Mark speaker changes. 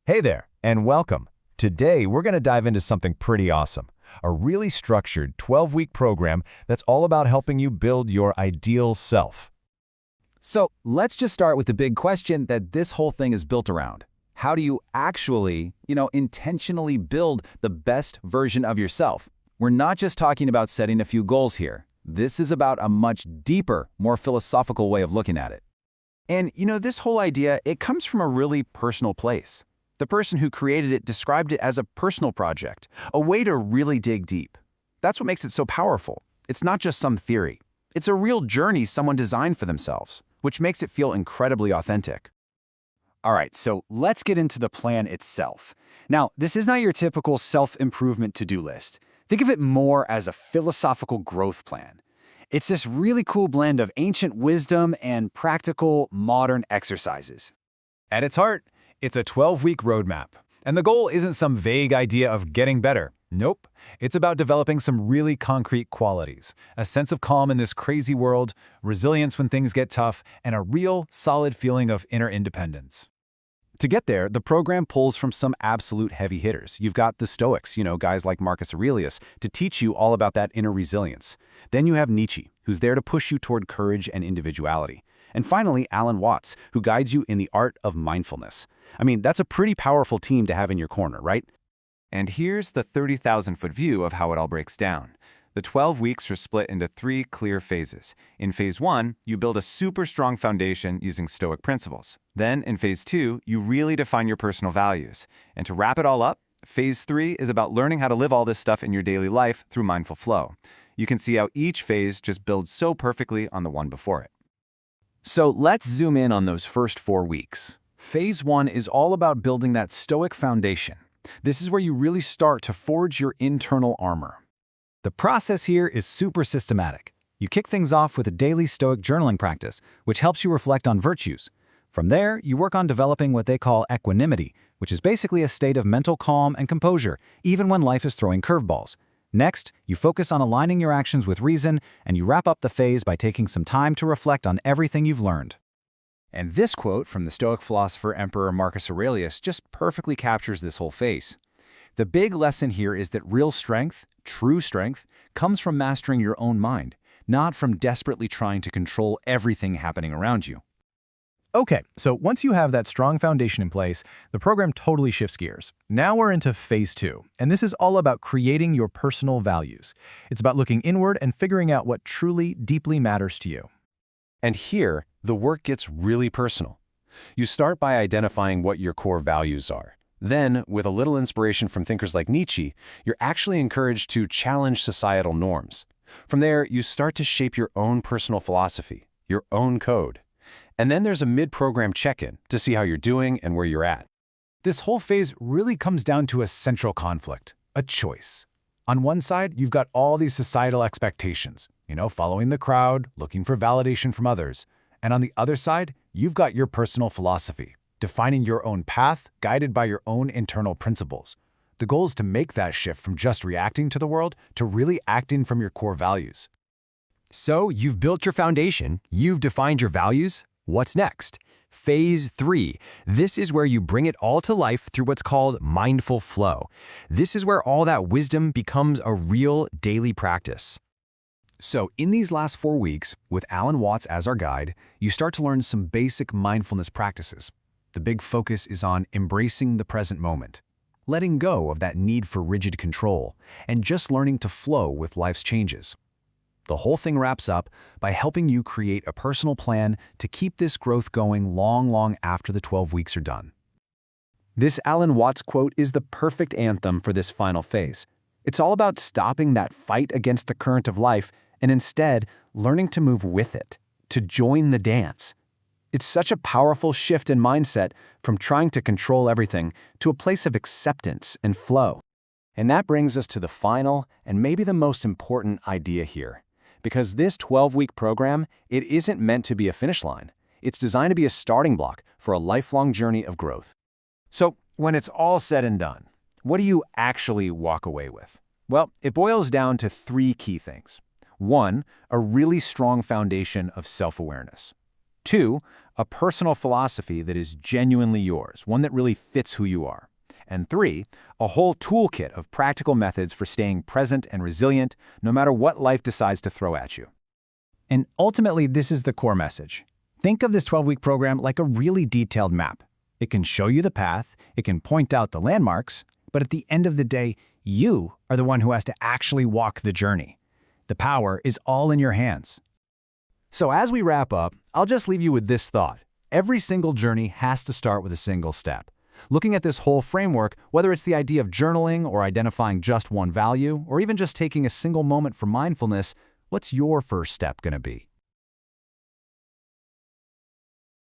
Speaker 1: Hey there, and welcome. Today, we're going to dive into something pretty awesome, a really structured 12-week program that's all about helping you build your ideal self.
Speaker 2: So let's just start with the big question that this whole thing is built around. How do you actually, intentionally build the best version of yourself? We're not just talking about setting a few goals here. This is about a much deeper, more philosophical way of looking at it. And this whole idea, it comes from a really personal place. The person who created it described it as a personal project, a way to really dig deep. That's what makes it so powerful. It's not just some theory. It's a real journey someone designed for themselves, which makes it feel incredibly authentic. All right, so let's get into the plan itself. Now, this is not your typical self-improvement to-do list. Think of it more as a philosophical growth plan. It's this really cool blend of ancient wisdom and practical, modern exercises.
Speaker 1: At its heart, it's a 12-week roadmap. And the goal isn't some vague idea of getting better. Nope. It's about developing some really concrete qualities, a sense of calm in this crazy world, resilience when things get tough, and a real, solid feeling of inner independence. To get there, the program pulls from some absolute heavy hitters. You've got the Stoics, guys like Marcus Aurelius, to teach you all about that inner resilience. Then you have Nietzsche, who's there to push you toward courage and individuality. And finally, Alan Watts, who guides you in the art of mindfulness. I mean, that's a pretty powerful team to have in your corner, right? And here's the 30,000-foot view of how it all breaks down. The 12 weeks are split into 3 clear phases. In Phase 1, you build a super strong foundation using Stoic principles. Then, in Phase 2, you really define your personal values. And to wrap it all up, Phase 3 is about learning how to live all this stuff in your daily life through mindful flow. You can see how each phase just builds so perfectly on the one before it. So let's zoom in on those first 4 weeks. Phase 1 is all about building that Stoic foundation. This is where you really start to forge your internal armor. The process here is super systematic. You kick things off with a daily Stoic journaling practice, which helps you reflect on virtues. From there, you work on developing what they call equanimity, which is basically a state of mental calm and composure, even when life is throwing curveballs. Next, you focus on aligning your actions with reason, and you wrap up the phase by taking some time to reflect on everything you've learned. And this quote from the Stoic philosopher Emperor Marcus Aurelius just perfectly captures this whole phase. The big lesson here is that real strength, true strength, comes from mastering your own mind, not from desperately trying to control everything happening around you.
Speaker 3: Okay, so once you have that strong foundation in place, the program totally shifts gears. Now we're into Phase 2, and this is all about creating your personal values. It's about looking inward and figuring out what truly, deeply matters to you.
Speaker 1: And here, the work gets really personal. You start by identifying what your core values are. Then, with a little inspiration from thinkers like Nietzsche, you're actually encouraged to challenge societal norms. From there, you start to shape your own personal philosophy, your own code. And then there's a mid-program check-in to see how you're doing and where you're at. This whole phase really comes down to a central conflict, a choice. On one side, you've got all these societal expectations, following the crowd, looking for validation from others. And on the other side, you've got your personal philosophy, defining your own path, guided by your own internal principles. The goal is to make that shift from just reacting to the world to really acting from your core values.
Speaker 4: So you've built your foundation, you've defined your values. What's next? Phase 3. This is where you bring it all to life through what's called mindful flow. This is where all that wisdom becomes a real daily practice.
Speaker 2: So in these last 4 weeks, with Alan Watts as our guide, you start to learn some basic mindfulness practices. The big focus is on embracing the present moment, letting go of that need for rigid control, and just learning to flow with life's changes. The whole thing wraps up by helping you create a personal plan to keep this growth going long after the 12 weeks are done. This Alan Watts quote is the perfect anthem for this final phase. It's all about stopping that fight against the current of life and instead learning to move with it, to join the dance. It's such a powerful shift in mindset from trying to control everything to a place of acceptance and flow. And that brings us to the final and maybe the most important idea here. Because this 12-week program, it isn't meant to be a finish line. It's designed to be a starting block for a lifelong journey of growth.
Speaker 1: So, when it's all said and done, what do you actually walk away with? Well, it boils down to 3 key things. 1, a really strong foundation of self-awareness. 2, a personal philosophy that is genuinely yours, one that really fits who you are. And 3, a whole toolkit of practical methods for staying present and resilient no matter what life decides to throw at you.
Speaker 2: And ultimately, this is the core message. Think of this 12-week program like a really detailed map. It can show you the path, it can point out the landmarks, but at the end of the day, you are the one who has to actually walk the journey. The power is all in your hands.
Speaker 1: So as we wrap up, I'll just leave you with this thought. Every single journey has to start with a single step. Looking at this whole framework, whether it's the idea of journaling or identifying just one value, or even just taking a single moment for mindfulness, what's your first step going to be?